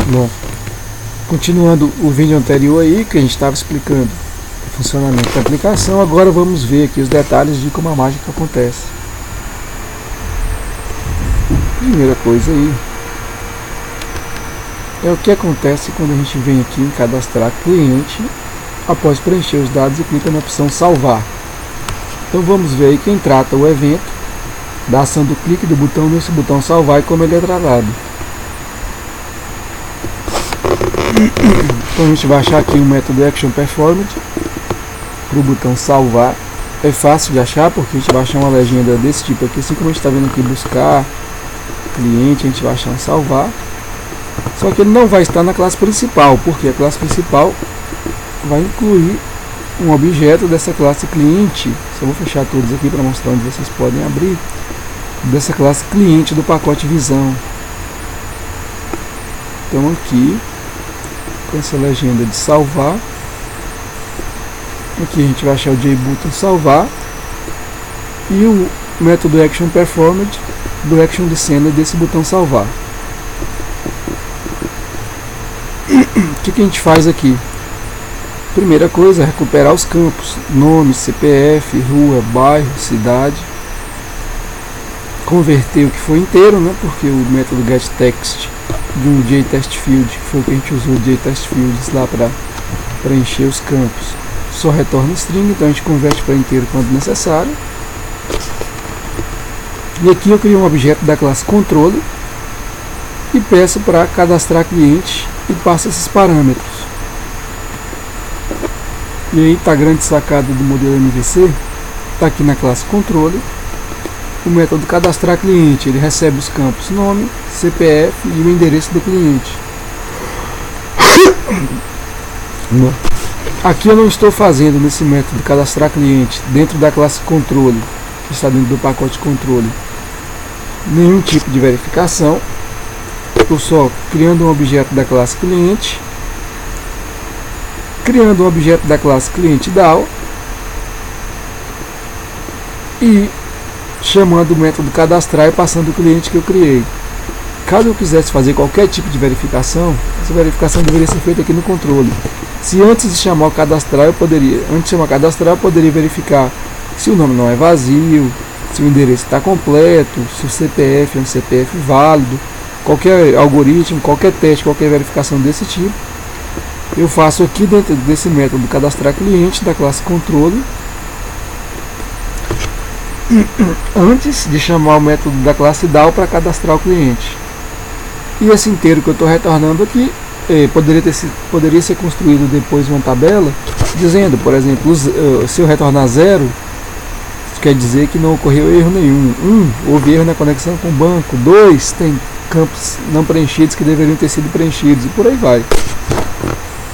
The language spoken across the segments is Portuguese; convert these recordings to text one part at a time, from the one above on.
Bom, continuando o vídeo anterior aí, que a gente estava explicando o funcionamento da aplicação, agora vamos ver aqui os detalhes de como a mágica acontece. Primeira coisa aí é o que acontece quando a gente vem aqui em cadastrar cliente após preencher os dados e clica na opção salvar. Então vamos ver aí quem trata o evento da ação do clique do botão nesse botão salvar e como ele é tratado. Então a gente vai achar aqui o método Action Performed para o botão salvar. É fácil de achar porque a gente vai achar uma legenda desse tipo aqui, assim como a gente está vendo aqui, buscar cliente, a gente vai achar um salvar. Só que ele não vai estar na classe principal, porque a classe principal vai incluir um objeto dessa classe cliente. Só vou fechar todos aqui para mostrar onde vocês podem abrir. Dessa classe cliente do pacote Visão. Então aqui com essa legenda de salvar, aqui a gente vai achar o JButton salvar e o método Action Performed do Action Descender desse botão salvar. O que a gente faz aqui? Primeira coisa é recuperar os campos, nome, CPF, rua, bairro, cidade, converter o que foi inteiro, né, porque o método getText de um JTestField, que foi o que a gente usou o JTestFields lá para preencher os campos, só retorna string, então a gente converte para inteiro quando necessário. E aqui eu crio um objeto da classe controle e peço para cadastrar cliente e passo esses parâmetros. E aí está a grande sacada do modelo MVC, está aqui na classe controle. O método cadastrar cliente, ele recebe os campos nome, CPF e o endereço do cliente. Aqui eu não estou fazendo nesse método cadastrar cliente dentro da classe controle, que está dentro do pacote controle, nenhum tipo de verificação. Estou só criando um objeto da classe cliente, criando um objeto da classe cliente DAO e chamando o método cadastrar e passando o cliente que eu criei. Caso eu quisesse fazer qualquer tipo de verificação, essa verificação deveria ser feita aqui no controle. Se antes de chamar o cadastrar, antes de chamar o cadastrar, eu poderia verificar se o nome não é vazio, se o endereço está completo, se o CPF é um CPF válido, qualquer algoritmo, qualquer teste, qualquer verificação desse tipo, eu faço aqui dentro desse método cadastrar cliente da classe controle, antes de chamar o método da classe DAO para cadastrar o cliente. E esse inteiro que eu estou retornando aqui poderia ser construído depois uma tabela dizendo, por exemplo, se eu retornar 0, isso quer dizer que não ocorreu erro nenhum. 1, houve erro na conexão com o banco. 2, tem campos não preenchidos que deveriam ter sido preenchidos, e por aí vai.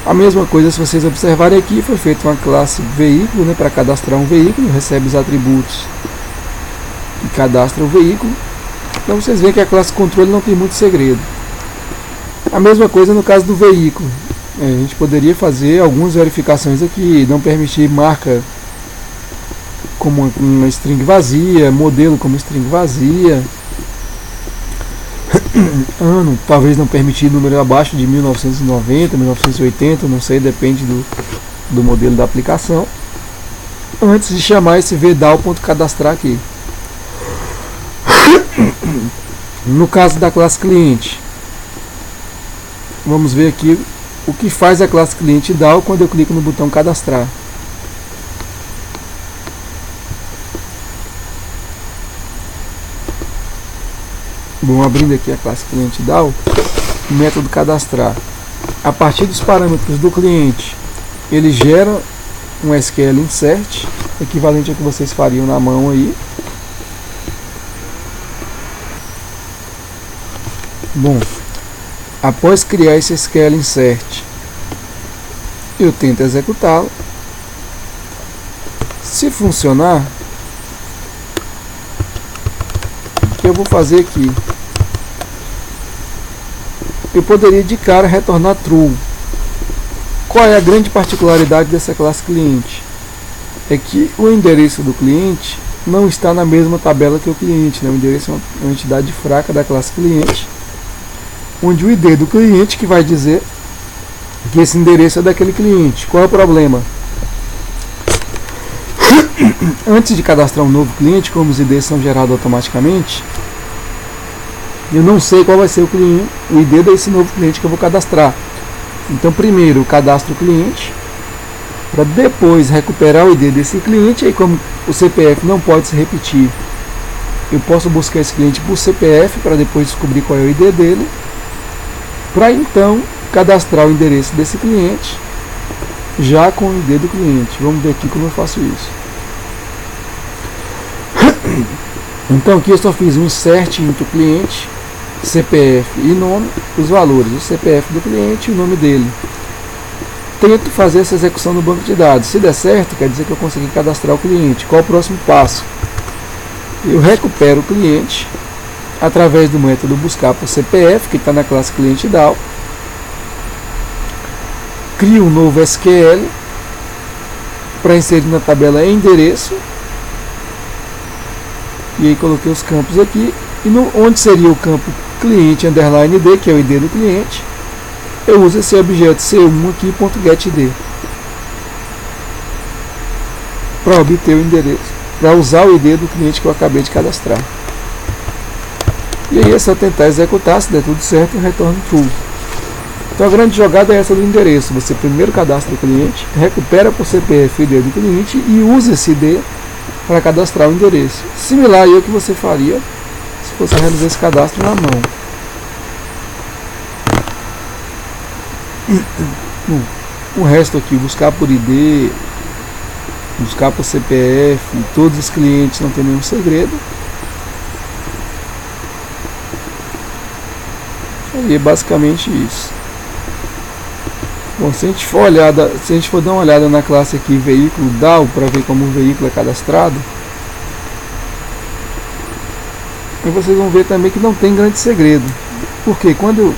A mesma coisa, se vocês observarem aqui, foi feita uma classe veículo, né, para cadastrar um veículo, recebe os atributos e cadastra o veículo. Então vocês veem que a classe controle não tem muito segredo. A mesma coisa no caso do veículo. A gente poderia fazer algumas verificações aqui, não permitir marca como uma string vazia, modelo como string vazia, ano, talvez não permitir número abaixo de 1990, 1980, não sei, depende do modelo da aplicação, antes de chamar esse vdal.cadastrar aqui. No caso da classe cliente, vamos ver aqui o que faz a classe cliente DAO quando eu clico no botão cadastrar. Bom, abrindo aqui a classe cliente DAO, o método cadastrar. A partir dos parâmetros do cliente, ele gera um SQL insert, equivalente ao que vocês fariam na mão aí. Bom, após criar esse SQL insert, eu tento executá-lo. Se funcionar, o que eu vou fazer aqui? Eu poderia de cara retornar true. Qual é a grande particularidade dessa classe cliente? É que o endereço do cliente não está na mesma tabela que o cliente, né? O endereço é uma entidade fraca da classe cliente. onde o ID do cliente que vai dizer que esse endereço é daquele cliente. Qual é o problema? Antes de cadastrar um novo cliente, como os IDs são gerados automaticamente, eu não sei qual vai ser o ID desse novo cliente que eu vou cadastrar. Então primeiro eu cadastro o cliente, para depois recuperar o ID desse cliente. Aí, como o CPF não pode se repetir, eu posso buscar esse cliente por CPF para depois descobrir qual é o ID dele, para então cadastrar o endereço desse cliente já com o ID do cliente. Vamos ver aqui como eu faço isso. Então aqui eu só fiz um insert into cliente, CPF e nome, os valores, o CPF do cliente e o nome dele. Tento fazer essa execução no banco de dados. Se der certo, quer dizer que eu consegui cadastrar o cliente. Qual o próximo passo? Eu recupero o cliente através do método buscar por CPF, que está na classe cliente DAO. Crio um novo SQL para inserir na tabela endereço. E aí coloquei os campos aqui. E onde seria o campo cliente underline ID, que é o ID do cliente, eu uso esse objeto C1 aqui, .getID, para obter o endereço, para usar o ID do cliente que eu acabei de cadastrar. E aí é só tentar executar. Se der tudo certo, eu retorno true. Então a grande jogada é essa do endereço. Você primeiro cadastra o cliente, recupera por CPF o ID do cliente e usa esse ID para cadastrar o endereço. Similar ao que você faria se fosse realizar esse cadastro na mão. O resto aqui, buscar por ID, buscar por CPF, todos os clientes, não tem nenhum segredo. E é basicamente isso. Bom, se a gente for dar uma olhada na classe aqui veículo DAO para ver como o veículo é cadastrado, e vocês vão ver também que não tem grande segredo. Porque quando eu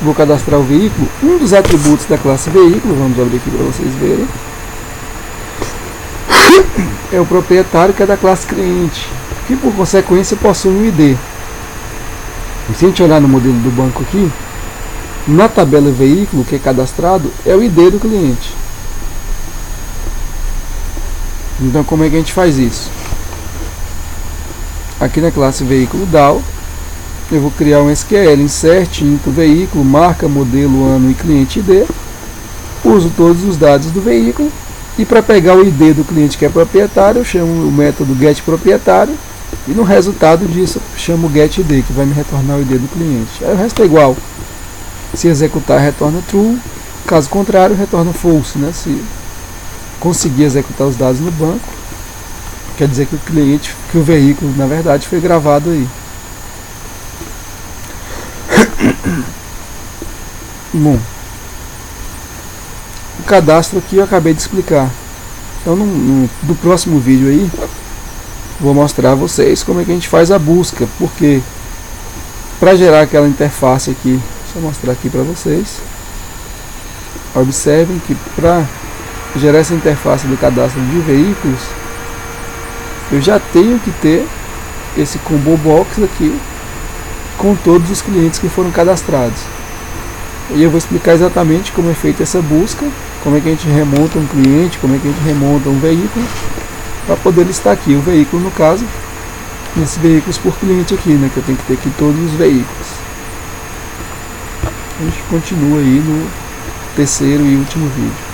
vou cadastrar o veículo, um dos atributos da classe veículo, vamos abrir aqui para vocês verem, é o proprietário, que é da classe cliente, que por consequência possui um ID. E se a gente olhar no modelo do banco aqui, na tabela veículo que é cadastrado é o ID do cliente. Então como é que a gente faz isso? Aqui na classe veículo DAO, eu vou criar um SQL, insert into veículo, marca, modelo, ano e cliente ID. Uso todos os dados do veículo e para pegar o ID do cliente que é proprietário, eu chamo o método getProprietário e no resultado disso eu chamo o getID, que vai me retornar o ID do cliente. Aí o resto é igual. Se executar, retorna true, caso contrário, retorna false, né? Se conseguir executar os dados no banco, quer dizer que o veículo, na verdade, foi gravado aí. Bom, o cadastro aqui eu acabei de explicar. Então no próximo vídeo aí vou mostrar a vocês como é que a gente faz a busca, porque para gerar aquela interface aqui, deixa eu mostrar aqui para vocês. Observem que para gerar essa interface do cadastro de veículos, eu já tenho que ter esse combo box aqui com todos os clientes que foram cadastrados. E eu vou explicar exatamente como é feita essa busca, como é que a gente remonta um cliente, como é que a gente remonta um veículo, para poder listar aqui o veículo, no caso, nesses veículos por cliente aqui, né, que eu tenho que ter aqui todos os veículos. A gente continua aí no terceiro e último vídeo.